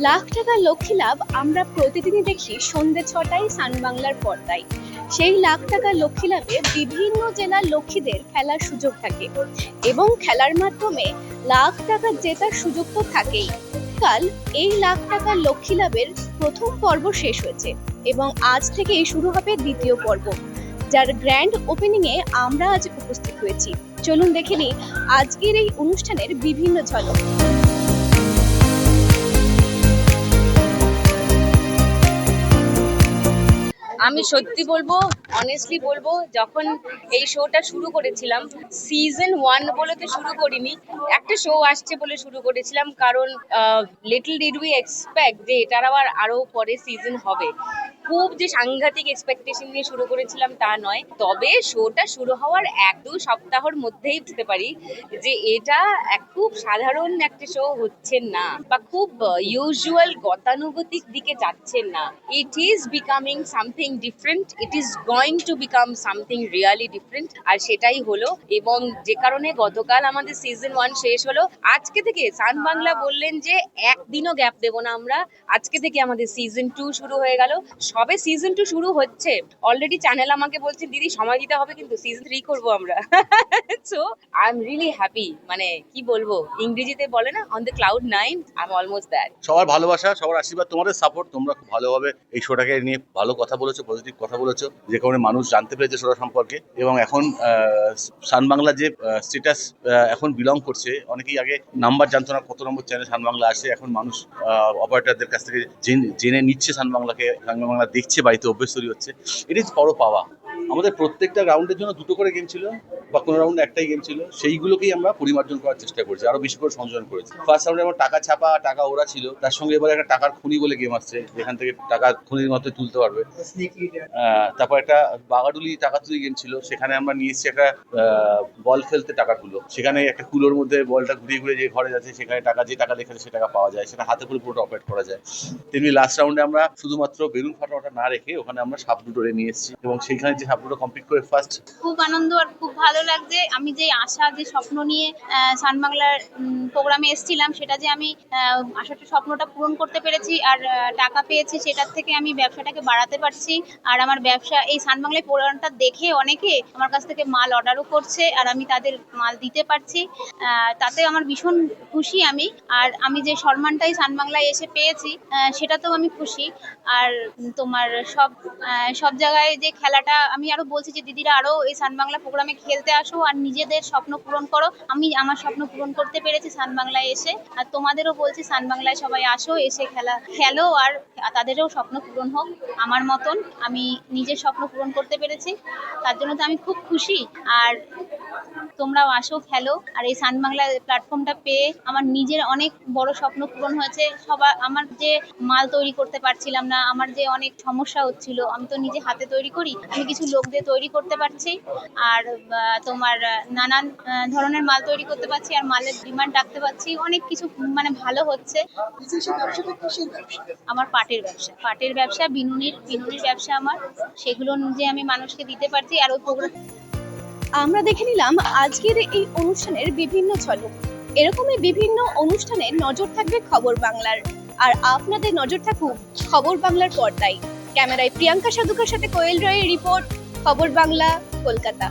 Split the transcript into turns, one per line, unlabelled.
লাখ টাকার লক্ষ্মী লাভ আমরা প্রতিদিনই দেখি সন্ধ্যে 6টায় সান বাংলার পর্দায়। সেই লাখ টাকার লক্ষ্মী লাভে বিভিন্ন জেলার লক্ষ্মীদের খেলার সুযোগ থাকে এবং খেলার মাধ্যমে লাখ টাকা জেতার সুযোগ তো থাকেই। কাল এই লাখ টাকার লক্ষ্মী লাভের প্রথম পর্ব শেষ হয়েছে এবং আজ থেকেই শুরু হবে দ্বিতীয় পর্ব, যার গ্র্যান্ড ওপেনিং এ আমরা আজ উপস্থিত হয়েছি। চলুন দেখে নিই আজকের এই অনুষ্ঠানের বিভিন্ন ঝলক।
আমি সত্যি বলবো, অনেস্টলি বলবো, যখন এই শোটা শুরু করেছিলাম সিজন 1 বলে তো শুরু করিনি, একটা শো আসছে বলে শুরু করেছিলাম, কারণ লিটল ডিড উই এক্সপেক্ট যে এটার আরো পরে সিজন হবে। খুব যে সাংঘাতিক এক্সপেকটেশন নিয়ে শুরু করেছিলাম তা নয়, তবে শোটা শুরু হওয়ার 1-2 সপ্তাহের মধ্যেই বুঝতে পারি যে এটা খুব সাধারণ একটা শো হচ্ছে না, বা খুব ইউজুয়াল গতানুগতিক দিকে যাচ্ছে না। It is becoming something different, it is going to become something really different, আর সেটাই হলো। এবং যে কারণে গতকাল আমাদের সিজন 1 শেষ হলো, আজকে থেকে সান বাংলা বললেন যে একদিনও গ্যাপ দেবো না আমরা, আজকে থেকে আমাদের সিজন 2 শুরু হয়ে গেল। সবে সিজন 2 শুরু হচ্ছে, অলরেডি চ্যানেল আমাকে বলছে দিদি সময় দিতে হবে, কিন্তু সিজন 3 করবো আমরা। So I am really happy, মানে কি বলবো, ইংরেজিতে বলে না on the cloud 9, I am almost that.
সবার ভালোবাসা, সবার আশীর্বাদ, তোমাদের সাপোর্ট, তোমরা খুব ভালোভাবে এই শোটাকে নিয়ে ভালো কথা বলেছো, পজিটিভ কথা বলেছো, যে কারণে মানুষ জানতে পেরেছে শোটা সম্পর্কে। এবং এখন সান বাংলা যে স্ট্যাটাস এখন বিলং করছে, অনেকেই আগে নাম্বার জানতো না কত নম্বর চ্যানেল সান বাংলা আসে, এখন মানুষ অপারেটরদের কাছ থেকে জেনে নিচ্ছে সান বাংলাকে, সান বাংলা দেখছে, বাড়িতে অভ্যেস তৈরি হচ্ছে। এটি বড় পাওয়া। আমাদের প্রত্যেকটা রাউন্ডের জন্য 2টো করে গেম ছিল, বা কোনো রাউন্ডে একটাই গেম ছিল, সেইগুলোকেই আমরা পরিমার্জন করার চেষ্টা করছি, আরো বেশি করে সংযোজন করেছি। ফার্স্ট রাউন্ডে আমার টাকা ছাপা, টাকা ওরা ছিল, তার সঙ্গে এবার একটা টাকার খুনি বলে গেম আসছে, যেখান থেকে টাকা খুনির মতো তুলতে পারবে। তারপর একটা বাগাডুলি টাকা তুলি গেম ছিল, সেখানে আমরা নিয়ে এসেছি একটা বল ফেলতে টাকাগুলো, সেখানে একটা কুলোর মধ্যে বলটা ঘুরিয়ে ঘুরিয়ে যে ঘরে যাচ্ছে, সেখানে টাকা, যে টাকা লেখা সে টাকা পাওয়া যায়, সেটা হাতে করে পুরোটা অপারেট করা যায়। তেমনি লাস্ট রাউন্ডে আমরা শুধুমাত্র বেলুন ফাটানোটা না রেখে ওখানে আমরা সাপ দুটোরে নিয়ে এসেছি, এবং সেইখানে যে সাপ দুটো কমপ্লিট করে ফার্স্ট।
খুব আনন্দ আর খুব ভালো লাগছে। আমি যে আশা, যে স্বপ্ন নিয়ে সান বাংলার প্রোগ্রামে এসেছিলাম, সেটা যে আমি আশাটা, স্বপ্নটা পূরণ করতে পেরেছি আর টাকা পেয়েছি, সেটার থেকে আমি ব্যবসাটাকে বাড়াতে পারছি। আর আমার ব্যবসা এই সান বাংলায় প্রোগ্রামটা দেখে অনেকে আমার কাছ থেকে মাল অর্ডারও করছে, আর আমি তাদের মাল দিতে পারছি, তাতে আমার ভীষণ খুশি আমি। আর আমি যে সম্মানটাই সান বাংলায় এসে পেয়েছি, সেটাতেও আমি খুশি। আর তোমার সব জায়গায় যে খেলাটা, আমি আরো বলছি যে দিদিরা আরো এই সান বাংলা প্রোগ্রামে খেলতে আসো আর নিজেদের স্বপ্ন পূরণ করো। আমি আমার স্বপ্ন পূরণ করতে পেরেছি সান বাংলায় এসে, আর তোমাদেরও বলছি সান বাংলায় সবাই আসো, এসে খেলো, আর তাদেরও স্বপ্ন পূরণ হোক আমার মতন। আমি নিজের স্বপ্ন পূরণ করতে পেরেছি, তার জন্য তো আমি খুব খুশি। আর তোমরাও আসো, খেলো। আর এই সান বাংলা প্ল্যাটফর্মটা পেয়ে আমার নিজের অনেক বড় স্বপ্ন পূরণ হয়েছে। আমার যে মাল তৈরি করতে পারছিলাম না, আমার যে অনেক সমস্যা হচ্ছিল, আমি তো নিজে হাতে তৈরি করি, আমি কিছু লোক দিয়ে তৈরি করতে পারছি, আর তোমার নানান ধরনের মাল তৈরি করতে পারছি, আর মালের ডিমান্ড রাখতে পারছি, অনেক কিছু মানে ভালো হচ্ছে। আমার পাটের ব্যবসা, বিনুনির ব্যবসা আমার, সেগুলো যে আমি মানুষকে দিতে পারছি। আর ওই প্রোগ্রাম
আমরা দেখে নিলাম আজকের এই অনুষ্ঠানের বিভিন্ন ঝলক। এরকমই বিভিন্ন অনুষ্ঠানে নজর থাকবে খবর বাংলার, আর আপনাদের নজর থাকুক খবর বাংলার পর্দায়। ক্যামেরায় প্রিয়াঙ্কা সাধুকার সাথে কোয়েল রয়ের রিপোর্ট, খবর বাংলা, কলকাতা।